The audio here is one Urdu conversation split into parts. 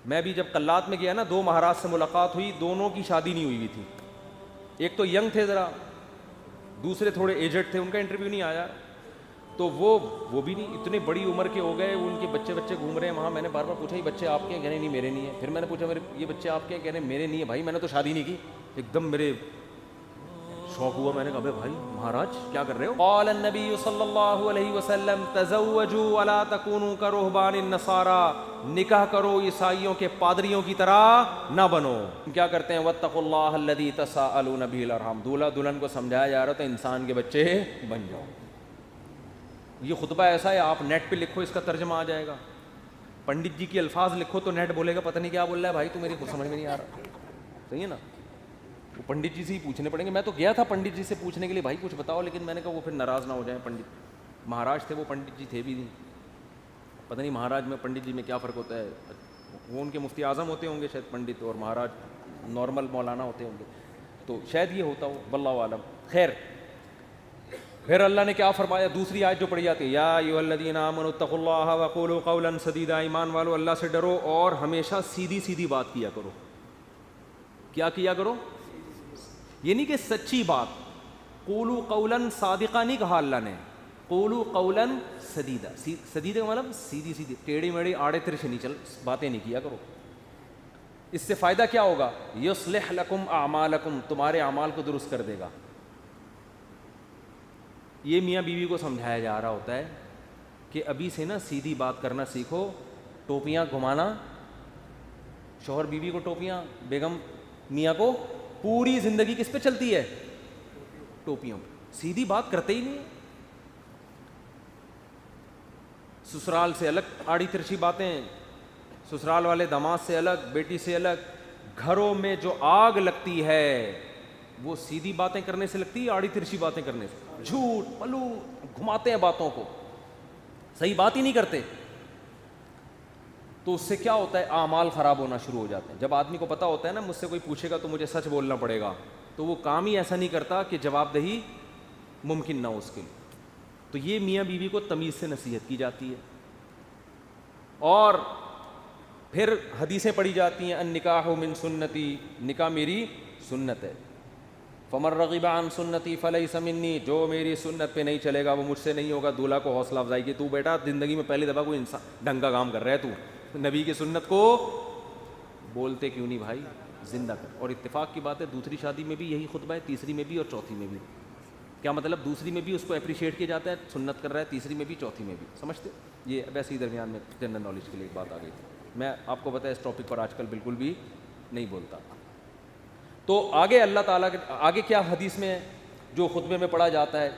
میں بھی جب قلات میں گیا نا، 2 مہاراج سے ملاقات ہوئی، دونوں کی شادی نہیں ہوئی تھی. ایک تو ینگ تھے ذرا، دوسرے تھوڑے ایجڈ تھے، ان کا انٹرویو نہیں آیا. تو وہ بھی نہیں، اتنے بڑی عمر کے ہو گئے، ان کے بچے گھوم رہے ہیں وہاں. میں نے بار بار پوچھا یہ بچے آپ کے ہیں؟ کہنے نہیں میرے نہیں ہیں. پھر میں نے پوچھا یہ بچے آپ کے ہیں؟ کہنے میرے نہیں ہیں. بھائی میں نے تو شادی نہیں کی. ایک دم میرے شوق ہوا. میں نے کہا بھائی مہاراج کیا کر رہے ہو؟ قال النبی صلی اللہ علیہ وسلم تزوجوا ولا تکونوا کرہبان النصارى، نکاح کرو عیسائیوں کے پادریوں کی طرح نہ بنو. کیا کرتے ہیں؟ واتقوا اللہ الذی تساءلون به الارحام. دولہا دلہن کو سمجھایا جا رہا تھا انسان کے بچے بن جاؤ. یہ خطبہ ایسا ہے، آپ نیٹ پہ لکھو اس کا ترجمہ آ جائے گا. پنڈت جی کی الفاظ لکھو تو نیٹ بولے گا پتہ نہیں کیا بول رہا ہے بھائی، تو میری کچھ سمجھ میں نہیں آ رہا. صحیح ہے نا؟ وہ پنڈت جی سے ہی پوچھنے پڑیں گے. میں تو گیا تھا پنڈت جی سے پوچھنے کے لیے بھائی کچھ بتاؤ، لیکن میں نے کہا وہ پھر ناراض نہ ہو جائیں. پنڈت مہاراج تھے وہ، پنڈت جی تھے بھی نہیں. پتہ نہیں مہاراج میں پنڈت جی میں کیا فرق ہوتا ہے. وہ ان کے مفتی اعظم ہوتے ہوں گے شاید پنڈت، اور مہاراج نارمل مولانا ہوتے ہوں گے، تو شاید یہ ہوتا ہو، واللہ عالم. خیر، پھر اللہ نے کیا فرمایا؟ دوسری آیت جو پڑھی جاتی ہے، یا ایھا الذین آمنوا اتقوا اللہ وقولوا قولا سدیدا. ایمان والو اللہ سے ڈرو اور ہمیشہ سیدھی سیدھی بات کیا کرو. کیا کیا کرو؟ یہ نہیں کہ سچی بات. قولوا قولا صادقا نہیں کہا اللہ نے، قولوا قولا سدیدا. سدیدا کا مطلب سیدھی سیدھی، ٹیڑھی میڑھی آڑے ترچھے نہیں چل باتیں نہیں کیا کرو. اس سے فائدہ کیا ہوگا؟ یصلح لکم اعمالکم، تمہارے اعمال کو درست کر دے گا. یہ میاں بیوی کو سمجھایا جا رہا ہوتا ہے کہ ابھی سے نا سیدھی بات کرنا سیکھو. ٹوپیاں گھمانا، شوہر بیوی کو ٹوپیاں، بیگم میاں کو، پوری زندگی کس پہ چلتی ہے؟ ٹوپیوں پہ. سیدھی بات کرتے ہی نہیں. سسرال سے الگ آڑی ترچھی باتیں، سسرال والے داماد سے الگ، بیٹی سے الگ. گھروں میں جو آگ لگتی ہے وہ سیدھی باتیں کرنے سے لگتی ہے، آڑی ترچھی باتیں کرنے سے. جھوٹ پلو گھماتے ہیں باتوں کو، صحیح بات ہی نہیں کرتے. تو اس سے کیا ہوتا ہے؟ اعمال خراب ہونا شروع ہو جاتے ہیں. جب آدمی کو پتہ ہوتا ہے نا مجھ سے کوئی پوچھے گا تو مجھے سچ بولنا پڑے گا، تو وہ کام ہی ایسا نہیں کرتا کہ جواب دہی ممکن نہ ہو اس کے لیے. تو یہ میاں بیوی کو تمیز سے نصیحت کی جاتی ہے. اور پھر حدیثیں پڑھی جاتی ہیں، النکاح من سنتی، نکاح میری سنت ہے. فمن رغب عن سنتی فلیس منی، جو میری سنت پہ نہیں چلے گا وہ مجھ سے نہیں ہوگا. دولہا کو حوصلہ افزائی کی، تو بیٹا زندگی میں پہلی دفعہ کوئی انسان ڈھنگ کا کام کر رہا ہے، تو نبی کی سنت کو بولتے کیوں نہیں بھائی، زندہ کر. اور اتفاق کی بات ہے دوسری شادی میں بھی یہی خطبہ ہے، تیسری میں بھی اور چوتھی میں بھی. کیا مطلب؟ دوسری میں بھی اس کو اپریشیٹ کیا جاتا ہے، سنت کر رہا ہے، تیسری میں بھی چوتھی میں بھی. سمجھتے؟ یہ ویسے ہی درمیان میں جنرل نالج کے لیے ایک بات آ گئی تھی. میں آپ کو پتہ ہے اس ٹاپک پر آج کل بالکل بھی نہیں بولتا. تو آگے اللہ تعالیٰ کے آگے کیا حدیث میں جو خطبے میں پڑھا جاتا ہے؟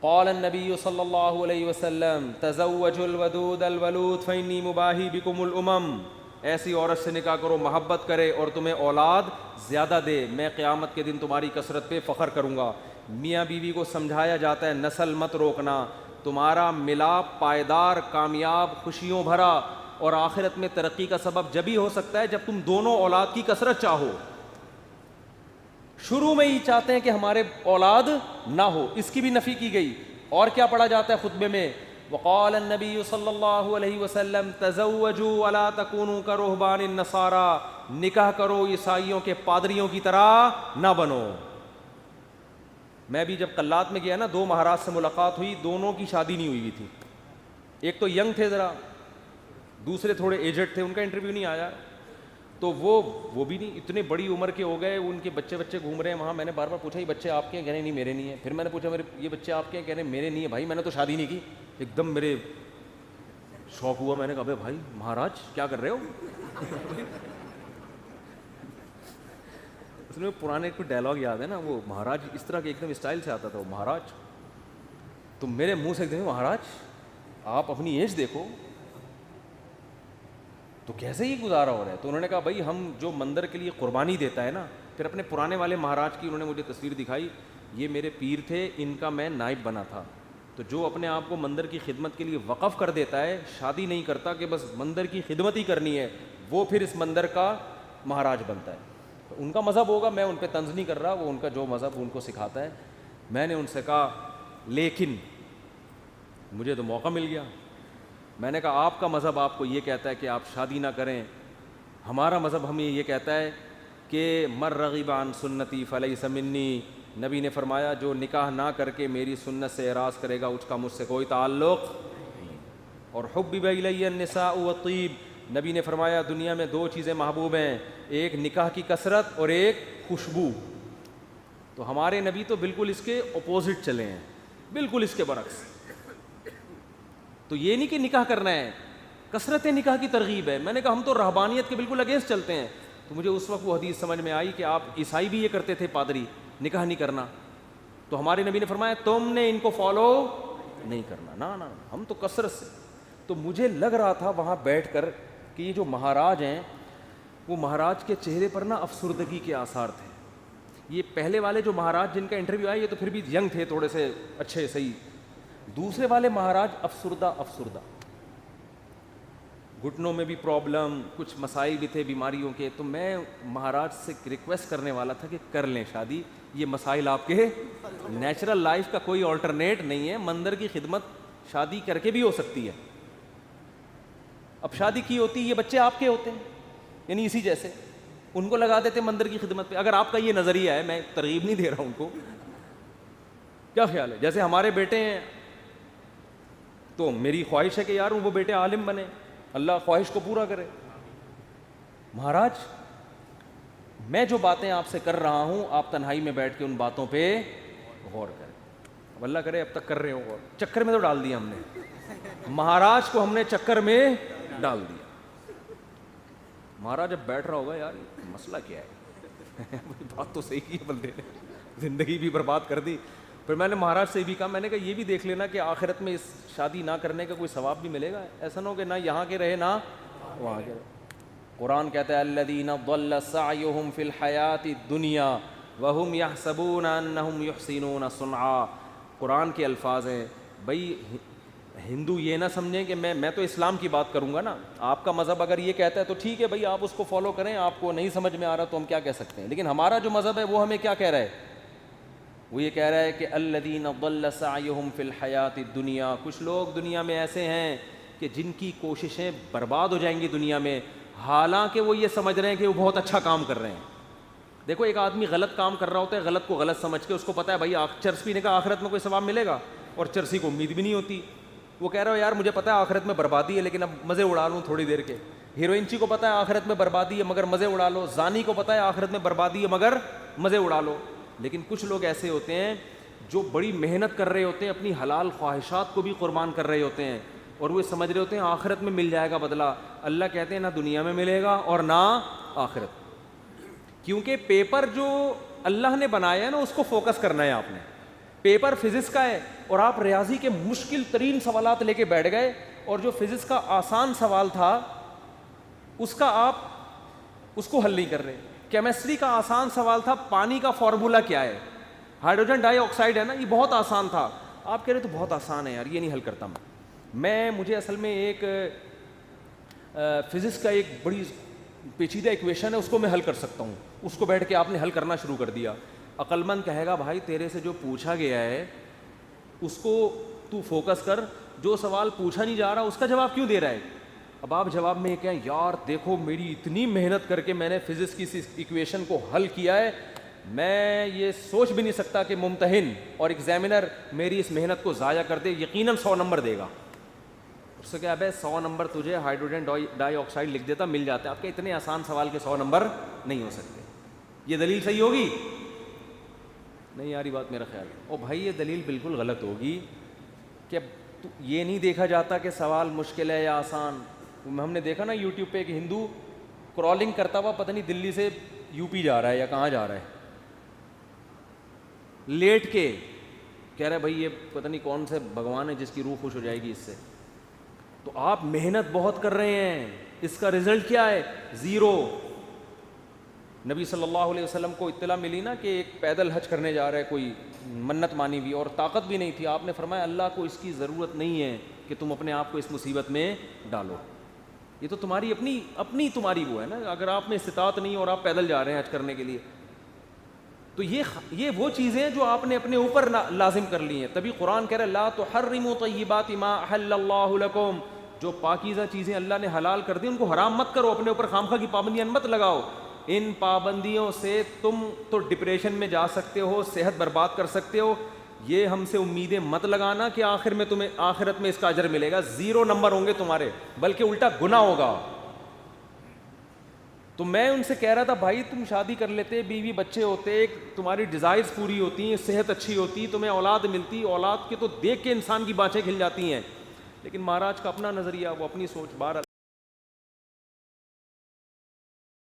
قال النبی صلی اللہ علیہ وسلم تزوجوا الودود الولود فإنی مباہی بکم الامم. ایسی عورت سے نکاح کرو محبت کرے اور تمہیں اولاد زیادہ دے، میں قیامت کے دن تمہاری کثرت پہ فخر کروں گا. میاں بیوی کو سمجھایا جاتا ہے نسل مت روکنا، تمہارا ملاپ پائیدار، کامیاب، خوشیوں بھرا اور آخرت میں ترقی کا سبب جبھی ہو سکتا ہے جب تم دونوں اولاد کی کثرت چاہو. شروع میں ہی چاہتے ہیں کہ ہمارے اولاد نہ ہو، اس کی بھی نفی کی گئی. اور کیا پڑھا جاتا ہے خطبے میں؟ وقال النبی صلی اللہ علیہ وسلم تزوجوا ولا تکونوا کرہبان النصارى، نکاح کرو عیسائیوں کے پادریوں کی طرح نہ بنو. میں بھی جب قلات میں گیا نا، 2 مہاراج سے ملاقات ہوئی، دونوں کی شادی نہیں ہوئی تھی. ایک تو ینگ تھے ذرا، دوسرے تھوڑے ایجڈ تھے، ان کا انٹرویو نہیں آیا. تو وہ بھی نہیں، اتنے بڑی عمر کے ہو گئے، ان کے بچے گھوم رہے ہیں وہاں. میں نے بار بار پوچھا یہ بچے آپ کے ہیں؟ کہنے نہیں میرے نہیں ہیں. پھر میں نے پوچھا یہ بچے آپ کے ہیں؟ کہنے میرے نہیں ہیں. بھائی میں نے تو شادی نہیں کی. ایک دم میرے شوق ہوا. میں نے کہا بھائی مہاراج کیا کر رہے ہو؟ اس میں پرانے کوئی ڈائلاگ یاد ہے نا، وہ مہاراج اس طرح کے ایک دم اسٹائل سے آتا تھا، وہ مہاراج. تو میرے منہ سے ایک دم مہاراج آپ اپنی ایج دیکھو تو کیسے ہی گزارا ہو رہا ہے. تو انہوں نے کہا بھائی ہم جو مندر کے لیے قربانی دیتا ہے نا، پھر اپنے پرانے والے مہاراج کی انہوں نے مجھے تصویر دکھائی، یہ میرے پیر تھے، ان کا میں نائب بنا تھا. تو جو اپنے آپ کو مندر کی خدمت کے لیے وقف کر دیتا ہے، شادی نہیں کرتا کہ بس مندر کی خدمت ہی کرنی ہے، وہ پھر اس مندر کا مہاراج بنتا ہے. تو ان کا مذہب ہوگا، میں ان پہ طنز نہیں کر رہا، وہ ان کا جو مذہب ان کو سکھاتا ہے. میں نے ان سے کہا لیکن مجھے تو موقع مل گیا. میں نے کہا آپ کا مذہب آپ کو یہ کہتا ہے کہ آپ شادی نہ کریں, ہمارا مذہب ہمیں یہ کہتا ہے کہ مر رغب عن سنتی فلیس منی. نبی نے فرمایا جو نکاح نہ کر کے میری سنت سے اعراض کرے گا اس کا مجھ سے کوئی تعلق نہیں. اور حبب الی النساء والطیب, نبی نے فرمایا دنیا میں دو چیزیں محبوب ہیں, ایک نکاح کی کثرت اور ایک خوشبو. تو ہمارے نبی تو بالکل اس کے اپوزٹ چلے ہیں, بالکل اس کے برعکس. تو یہ نہیں کہ نکاح کرنا ہے, کثرت نکاح کی ترغیب ہے. میں نے کہا ہم تو رہبانیت کے بالکل اگینسٹ چلتے ہیں. تو مجھے اس وقت وہ حدیث سمجھ میں آئی کہ آپ عیسائی بھی یہ کرتے تھے, پادری, نکاح نہیں کرنا. تو ہمارے نبی نے فرمایا تم نے ان کو فالو نہیں کرنا, نا نا, ہم تو کثرت سے. تو مجھے لگ رہا تھا وہاں بیٹھ کر کہ یہ جو مہاراج ہیں وہ مہاراج کے چہرے پر نا افسردگی کے آثار تھے. یہ پہلے والے جو مہاراج جن کا انٹرویو آیا یہ تو پھر بھی ینگ تھے, تھوڑے سے اچھے صحیح. دوسرے والے مہاراج افسردہ, گھٹنوں میں بھی پرابلم, کچھ مسائل بھی تھے بیماریوں کے. تو میں مہاراج سے ریکویسٹ کرنے والا تھا کہ کر لیں شادی, یہ مسائل آپ کے نیچرل لائف کا کوئی آلٹرنیٹ نہیں ہے. مندر کی خدمت شادی کر کے بھی ہو سکتی ہے. اب شادی کی ہوتی, یہ بچے آپ کے ہوتے ہیں, یعنی اسی جیسے ان کو لگا دیتے مندر کی خدمت پہ. اگر آپ کا یہ نظریہ ہے, میں ترغیب نہیں دے رہا ہوں ان کو, کیا خیال ہے؟ جیسے ہمارے بیٹے ہیں تو میری خواہش ہے کہ یار وہ بیٹے عالم بنے, اللہ خواہش کو پورا کرے. مہاراج میں جو باتیں آپ سے کر رہا ہوں آپ تنہائی میں بیٹھ کے ان باتوں پہ غور کریں. اب اللہ کرے اب تک کر رہے ہو غور. چکر میں تو ڈال دیا ہم نے, مہاراج کو ہم نے چکر میں ڈال دیا. مہاراج اب بیٹھ رہا ہوگا یار مسئلہ کیا ہے, بات تو صحیح کی ہے بندے نے, زندگی بھی برباد کر دی. پھر میں نے مہاراج سے بھی کہا, میں نے کہا یہ بھی دیکھ لینا کہ آخرت میں اس شادی نہ کرنے کا کوئی ثواب بھی ملے گا. ایسا نہ ہو کہ نہ یہاں کے رہے نہ وہاں کے رہے. قرآن کہتا ہے الذین ضل سعیہم فی الحیاۃ الدنیا وہم یحسبون انہم یحسنون صنعا. قرآن کے الفاظ ہیں. بھائی ہندو یہ نہ سمجھیں کہ میں تو اسلام کی بات کروں گا نا, آپ کا مذہب اگر یہ کہتا ہے تو ٹھیک ہے بھائی آپ اس کو فالو کریں, آپ کو نہیں سمجھ میں آ رہا تو ہم کیا کہہ سکتے ہیں. لیکن ہمارا جو مذہب ہے وہ ہمیں کیا کہہ رہا ہے, وہ یہ کہہ رہا ہے کہ الذین ضل سعیہم فی الحیاۃ الدنیا. کچھ لوگ دنیا میں ایسے ہیں کہ جن کی کوششیں برباد ہو جائیں گی دنیا میں, حالانکہ وہ یہ سمجھ رہے ہیں کہ وہ بہت اچھا کام کر رہے ہیں. دیکھو ایک آدمی غلط کام کر رہا ہوتا ہے, غلط کو غلط سمجھ کے, اس کو پتہ ہے بھائی چرس پینے کا آخرت میں کوئی ثواب ملے گا, اور چرسی کو امید بھی نہیں ہوتی. وہ کہہ رہا ہو یار مجھے پتہ ہے آخرت میں بربادی ہے لیکن اب مزے اڑا لوں تھوڑی دیر کے. ہیروئنچی کو پتہ ہے آخرت میں بربادی ہے مگر مزے اڑا لو. زانی کو پتہ ہے آخرت میں بربادی ہے مگر مزے اڑا لو. لیکن کچھ لوگ ایسے ہوتے ہیں جو بڑی محنت کر رہے ہوتے ہیں, اپنی حلال خواہشات کو بھی قربان کر رہے ہوتے ہیں, اور وہ سمجھ رہے ہوتے ہیں آخرت میں مل جائے گا بدلہ. اللہ کہتے ہیں نہ دنیا میں ملے گا اور نہ آخرت. کیونکہ پیپر جو اللہ نے بنایا ہے نا اس کو فوکس کرنا ہے آپ نے. پیپر فزکس کا ہے اور آپ ریاضی کے مشکل ترین سوالات لے کے بیٹھ گئے, اور جو فزکس کا آسان سوال تھا اس کا آپ اس کو حل نہیں کر رہے. کیمسٹری کا آسان سوال تھا پانی کا فارمولا کیا ہے, ہائیڈروجن ڈائی آکسائڈ ہے نا, یہ بہت آسان تھا. آپ کہہ رہے تو بہت آسان ہے یار, یہ نہیں حل کرتا میں. مجھے اصل میں ایک فزکس کا ایک بڑی پیچیدہ ایکویشن ہے, اس کو میں حل کر سکتا ہوں. اس کو بیٹھ کے آپ نے حل کرنا شروع کر دیا. عقل مند کہے گا بھائی تیرے سے جو پوچھا گیا ہے اس کو تو فوکس کر, جو سوال پوچھا نہیں جا رہا اس کا جواب کیوں دے رہا ہے. اب آپ جواب میں یہ کہیں یار دیکھو میری اتنی محنت کر کے میں نے فزکس کی اس ایکویشن کو حل کیا ہے, میں یہ سوچ بھی نہیں سکتا کہ ممتحن اور ایگزامینر میری اس محنت کو ضائع کر دے, یقیناً 100 نمبر دے گا. اس سے کیا ہے 100 نمبر تجھے ہائیڈروجن ڈائی آکسائڈ لکھ دیتا مل جاتا ہے. آپ کے اتنے آسان سوال کے 100 نمبر نہیں ہو سکتے. یہ دلیل صحیح ہوگی نہیں یاری بات میرا خیال ہے. او بھائی یہ دلیل بالکل غلط ہوگی کہ یہ نہیں دیکھا جاتا کہ سوال مشکل ہے یا آسان. ہم نے دیکھا نا یوٹیوب پہ ایک ہندو کرالنگ کرتا ہوا پتہ نہیں دلی سے یو پی جا رہا ہے یا کہاں جا رہا ہے, لیٹ کے کہہ رہا ہے بھائی یہ پتہ نہیں کون سے بھگوان ہے جس کی روح خوش ہو جائے گی اس سے. تو آپ محنت بہت کر رہے ہیں, اس کا رزلٹ کیا ہے؟ 0. نبی صلی اللہ علیہ وسلم کو اطلاع ملی نا کہ ایک پیدل حج کرنے جا رہا ہے کوئی, منت مانی بھی اور طاقت بھی نہیں تھی. آپ نے فرمایا اللہ کو اس کی ضرورت نہیں ہے کہ تم اپنے آپ کو اس مصیبت میں ڈالو, یہ تو تمہاری اپنی تمہاری وہ ہے نا. اگر آپ میں استطاعت نہیں اور آپ پیدل جا رہے ہیں حج کرنے کے لیے تو یہ وہ چیزیں جو آپ نے اپنے اوپر لازم کر لی ہیں. تبھی قرآن کہہ رہا ہے لا تحرموا طیبات ما احل اللہ لکم, جو پاکیزہ چیزیں اللہ نے حلال کر دی ان کو حرام مت کرو, اپنے اوپر خامخواہ کی پابندیاں مت لگاؤ. ان پابندیوں سے تم تو ڈپریشن میں جا سکتے ہو, صحت برباد کر سکتے ہو. یہ ہم سے امیدیں مت لگانا کہ آخر میں تمہیں آخرت میں اس کا اجر ملے گا. 0 نمبر ہوں گے تمہارے, بلکہ الٹا گناہ ہوگا. تو میں ان سے کہہ رہا تھا بھائی تم شادی کر لیتے, بیوی بچے ہوتے, تمہاری ڈیزائرز پوری ہوتی ہیں, صحت اچھی ہوتی, تمہیں اولاد ملتی, اولاد کے تو دیکھ کے انسان کی بانچیں کھل جاتی ہیں. لیکن مہاراج کا اپنا نظریہ, وہ اپنی سوچ. بہرحال